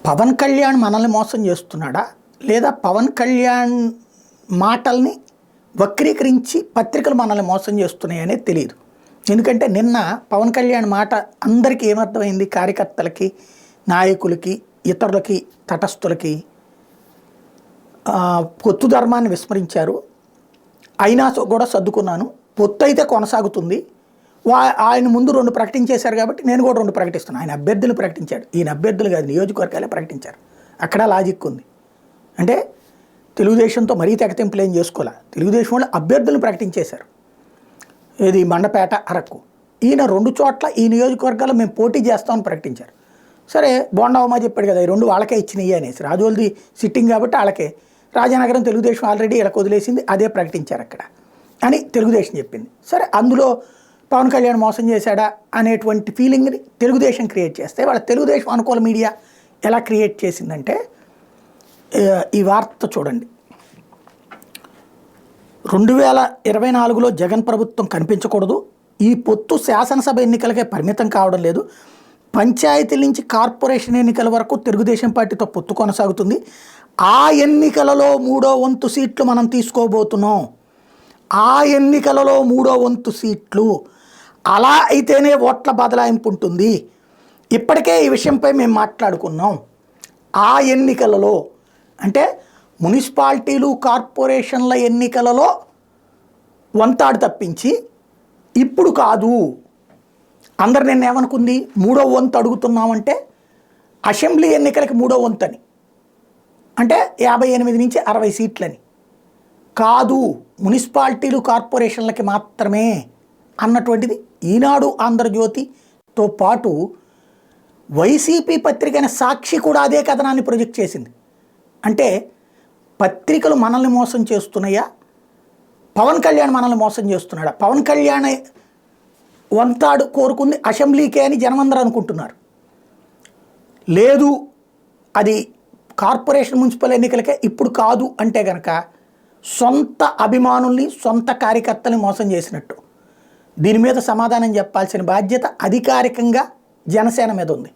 పవన్ కళ్యాణ్ మనల్ని మోసం చేస్తున్నాడా, లేదా పవన్ కళ్యాణ్ మాటల్ని వక్రీకరించి పత్రికలు మనల్ని మోసం చేస్తున్నాయనే తెలియదు. ఎందుకంటే నిన్న పవన్ కళ్యాణ్ మాట అందరికీ ఏమర్థమైంది, కార్యకర్తలకి, నాయకులకి, ఇతరులకి, తటస్థులకి పొత్తు ధర్మాన్ని విస్మరించారు. అయినా కూడా సర్దుకున్నాను, పొత్తు అయితే కొనసాగుతుంది. ఆయన ముందు 2 ప్రకటించేశారు కాబట్టి నేను కూడా 2 ప్రకటిస్తున్నాను. ఆయన అభ్యర్థులు ప్రకటించాడు, ఈయన అభ్యర్థులు కాదు, నియోజకవర్గాలే ప్రకటించారు. అక్కడ లాజిక్ ఉంది. అంటే తెలుగుదేశంతో మరీ తెగతింపులు ఏం చేసుకోలే, తెలుగుదేశం వాళ్ళు అభ్యర్థులను ప్రకటించేశారు. ఏది మండపేట, అరకు, ఈయన 2 చోట్ల ఈ నియోజకవర్గాల్లో మేము పోటీ చేస్తామని ప్రకటించారు. సరే బోండావమ్మ చెప్పాడు కదా, ఈ 2 వాళ్ళకే ఇచ్చినాయి అనేసి, రాజోల్ది సిట్టింగ్ కాబట్టి వాళ్ళకే, రాజానగరం తెలుగుదేశం ఆల్రెడీ ఇలా వదిలేసింది, అదే ప్రకటించారు అక్కడ అని తెలుగుదేశం చెప్పింది. సరే అందులో పవన్ కళ్యాణ్ మోసం చేశాడా అనేటువంటి ఫీలింగ్ని తెలుగుదేశం క్రియేట్ చేస్తే, వాళ్ళ తెలుగుదేశం అనుకూల మీడియా ఎలా క్రియేట్ చేసిందంటే, ఈ వార్త చూడండి. 2024లో జగన్ ప్రభుత్వం కనిపించకూడదు, ఈ పొత్తు శాసనసభ ఎన్నికలకే పరిమితం కావడం లేదు, పంచాయతీల నుంచి కార్పొరేషన్ ఎన్నికల వరకు తెలుగుదేశం పార్టీతో పొత్తు కొనసాగుతుంది, ఆ ఎన్నికలలో 3వ వంతు సీట్లు మనం తీసుకోబోతున్నాం, ఆ ఎన్నికలలో 3వ వంతు సీట్లు, అలా అయితేనే ఓట్ల బదలాయింపు ఉంటుంది, ఇప్పటికే ఈ విషయంపై మేము మాట్లాడుకున్నాం, ఆ ఎన్నికలలో అంటే మున్సిపాలిటీలు, కార్పొరేషన్ల ఎన్నికలలో వంతాడు తప్పించి ఇప్పుడు కాదు. అందరు నిన్న ఏమనుకుంది, 3వ వంతు అడుగుతున్నామంటే అసెంబ్లీ ఎన్నికలకి 3వ వంతు అని, అంటే 58 నుంచి 60 సీట్లని కాదు, మున్సిపాలిటీలు, కార్పొరేషన్లకి మాత్రమే అన్నటువంటిది ఈనాడు, ఆంధ్రజ్యోతితో పాటు వైసీపీ పత్రిక సాక్షి కూడా అదే కథనాన్ని ప్రొజెక్ట్ చేసింది. అంటే పత్రికలు మనల్ని మోసం చేస్తున్నాయా, పవన్ కళ్యాణ్ మనల్ని మోసం చేస్తున్నాడా? పవన్ కళ్యాణ్ వంతాడు కోరుకుంది అసెంబ్లీకే అని జనమందరూ అనుకుంటున్నారు. లేదు అది కార్పొరేషన్, మున్సిపల్ ఎన్నికలకే ఇప్పుడు కాదు అంటే కనుక సొంత అభిమానుల్ని, సొంత కార్యకర్తల్ని మోసం చేసినట్టు. దీని మీద సమాధానం చెప్పాల్సిన బాధ్యత అధికారికంగా జనసేన మీద ఉంది.